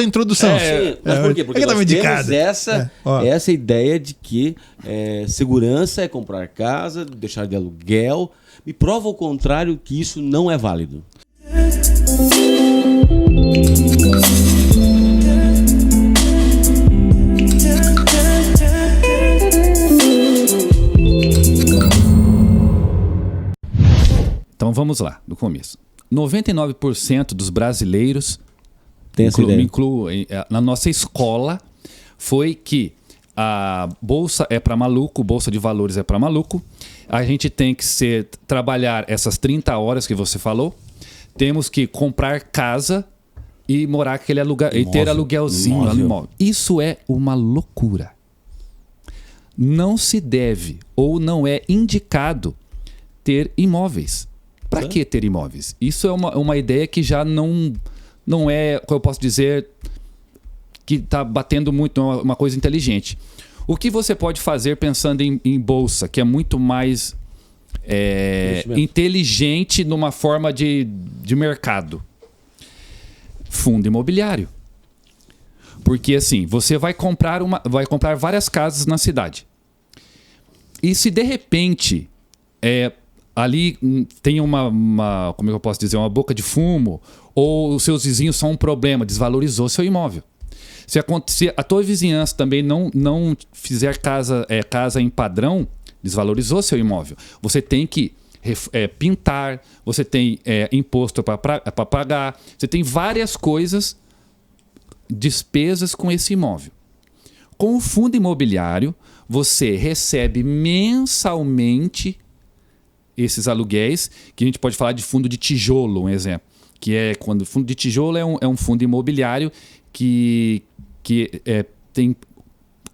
A introdução. Mas por quê? Porque nós temos essa ideia de que segurança é comprar casa, deixar de aluguel. Me prova o contrário que isso não é válido. Então vamos lá, do começo. 99% dos brasileiros, me incluo na nossa escola, foi que a bolsa é para maluco, bolsa de valores é para maluco. A gente tem que trabalhar essas 30 horas que você falou. Temos que comprar casa e morar e ter aluguelzinho no imóvel. Isso é uma loucura. Não se deve ou não é indicado ter imóveis. Para que ter imóveis? Isso é uma ideia que já não é, como eu posso dizer, que está batendo muito, uma coisa inteligente. O que você pode fazer pensando em bolsa, que é muito mais inteligente numa forma de mercado? Fundo imobiliário. Porque assim, você vai comprar várias casas na cidade. E se de repente ali tem uma como eu posso dizer, uma boca de fumo, ou os seus vizinhos são um problema, desvalorizou seu imóvel. Se a tua vizinhança também não fizer casa em padrão, desvalorizou seu imóvel. Você tem que pintar, você tem imposto para pagar, você tem várias coisas, despesas com esse imóvel. Com o fundo imobiliário, você recebe mensalmente esses aluguéis, que a gente pode falar de fundo de tijolo, um exemplo. Que é quando o fundo de tijolo é um fundo imobiliário que tem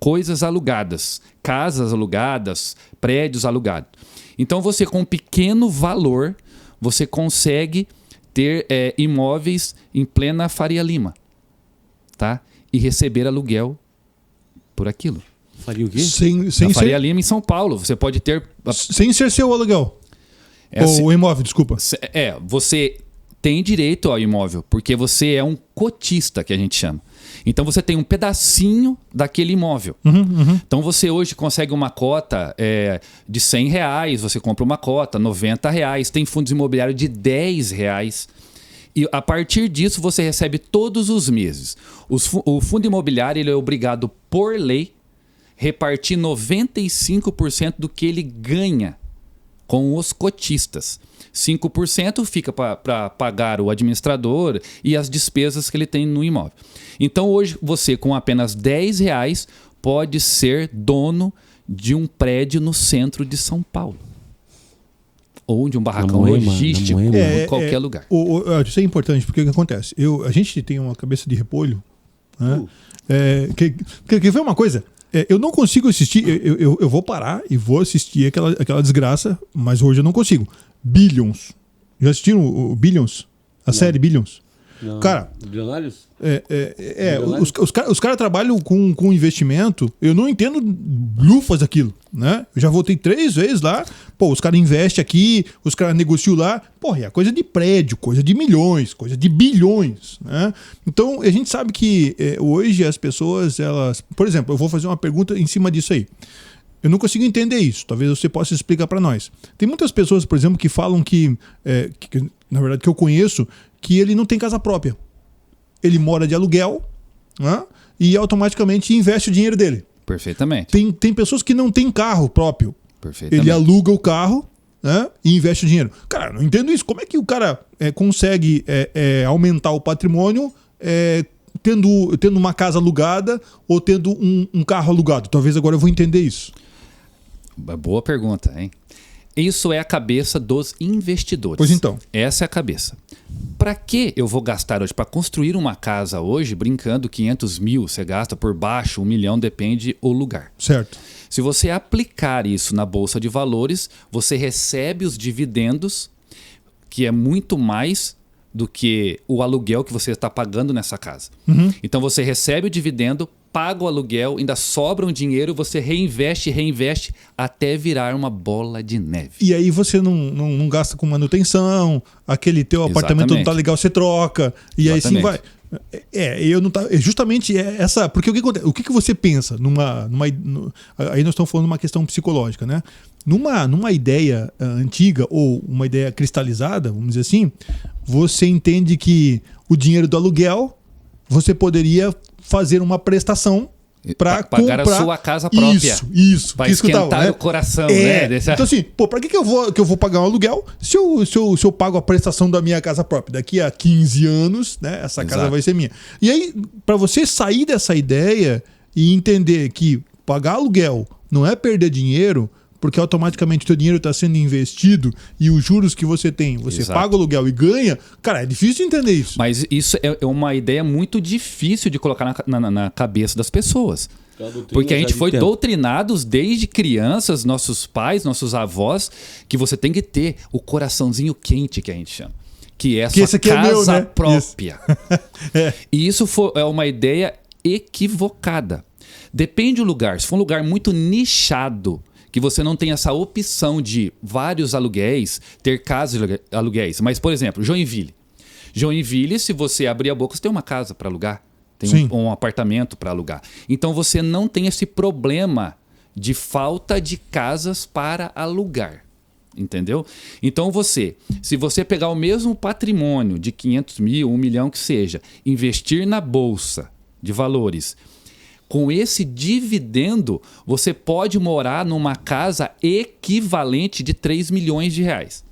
coisas alugadas, casas alugadas, prédios alugados. Então você, com um pequeno valor, você consegue ter imóveis em plena Faria Lima, tá? E receber aluguel por aquilo. Faria o quê? Faria Lima, em São Paulo. Você pode ter... Sem ser seu aluguel. Ou o imóvel, desculpa. Você tem direito ao imóvel, porque você é um cotista, que a gente chama. Então você tem um pedacinho daquele imóvel. Então você hoje consegue uma cota de R$100, você compra uma cota, R$90. Tem fundos imobiliários de R$10. E a partir disso você recebe todos os meses. O fundo imobiliário ele é obrigado por lei repartir 95% do que ele ganha com os cotistas. 5% fica para pagar o administrador e as despesas que ele tem no imóvel. Então hoje você, com apenas R$10, pode ser dono de um prédio no centro de São Paulo. Ou de um barracão logístico, em qualquer lugar. Isso é importante, porque o que acontece? A gente tem uma cabeça de repolho. Né? Quer ver uma coisa? Eu não consigo assistir, eu vou parar e vou assistir aquela desgraça, mas hoje eu não consigo. Billions. Já assistiram o Billions? A série Billions? Não. Cara, bilionários? Os caras trabalham com investimento. Eu não entendo lufas daquilo, né? Eu já voltei 3 vezes lá. Pô, os caras investem aqui, os caras negociam lá. Porra, é coisa de prédio, coisa de milhões, coisa de bilhões, né? Então, a gente sabe que hoje as pessoas, elas... Por exemplo, eu vou fazer uma pergunta em cima disso aí. Eu não consigo entender isso. Talvez você possa explicar para nós. Tem muitas pessoas, por exemplo, que falam que na verdade, que eu conheço, que ele não tem casa própria. Ele mora de aluguel, né? E automaticamente investe o dinheiro dele. Perfeitamente. Tem pessoas que não têm carro próprio. Perfeitamente. Ele aluga o carro, né? E investe o dinheiro. Cara, não entendo isso. Como é que o cara consegue aumentar o patrimônio tendo uma casa alugada ou tendo um carro alugado? Talvez agora eu vou entender isso. Boa pergunta, hein? Isso é a cabeça dos investidores. Pois então. Essa é a cabeça. Para que eu vou gastar hoje? Para construir uma casa hoje, brincando, 500 mil, você gasta por baixo, 1 milhão, depende o lugar. Certo. Se você aplicar isso na Bolsa de Valores, você recebe os dividendos, que é muito mais do que o aluguel que você está pagando nessa casa. Então você recebe o dividendo, paga o aluguel, ainda sobra um dinheiro, você reinveste até virar uma bola de neve. E aí você não gasta com manutenção, aquele teu apartamento não tá legal, você troca, e aí sim vai. Eu não tá. Justamente essa. Porque o que acontece? O que você pensa aí nós estamos falando de uma questão psicológica, né? Numa ideia antiga ou uma ideia cristalizada, vamos dizer assim, você entende que o dinheiro do aluguel você poderia fazer uma prestação para pagar comprar a sua casa própria. Isso. Vai esquentar o coração, né? Então assim, pra que eu vou pagar um aluguel se eu pago a prestação da minha casa própria? Daqui a 15 anos, né? Essa casa vai ser minha. E aí, para você sair dessa ideia e entender que pagar aluguel não é perder dinheiro, porque automaticamente o teu dinheiro está sendo investido e os juros que você tem, você paga o aluguel e ganha, cara, é difícil entender isso. Mas isso é uma ideia muito difícil de colocar na cabeça das pessoas. Porque a gente foi doutrinados desde crianças, nossos pais, nossos avós, que você tem que ter o coraçãozinho quente, que a gente chama. Que é a sua casa própria. E isso é uma ideia equivocada. Depende do lugar. Se for um lugar muito nichado, que você não tem essa opção de vários aluguéis, ter casas de aluguéis. Mas, por exemplo, Joinville. Joinville, se você abrir a boca, você tem uma casa para alugar. Tem um apartamento para alugar. Então, você não tem esse problema de falta de casas para alugar. Entendeu? Então, se você pegar o mesmo patrimônio de 500 mil, 1 milhão que seja, investir na bolsa de valores, com esse dividendo, você pode morar numa casa equivalente de 3 milhões de reais.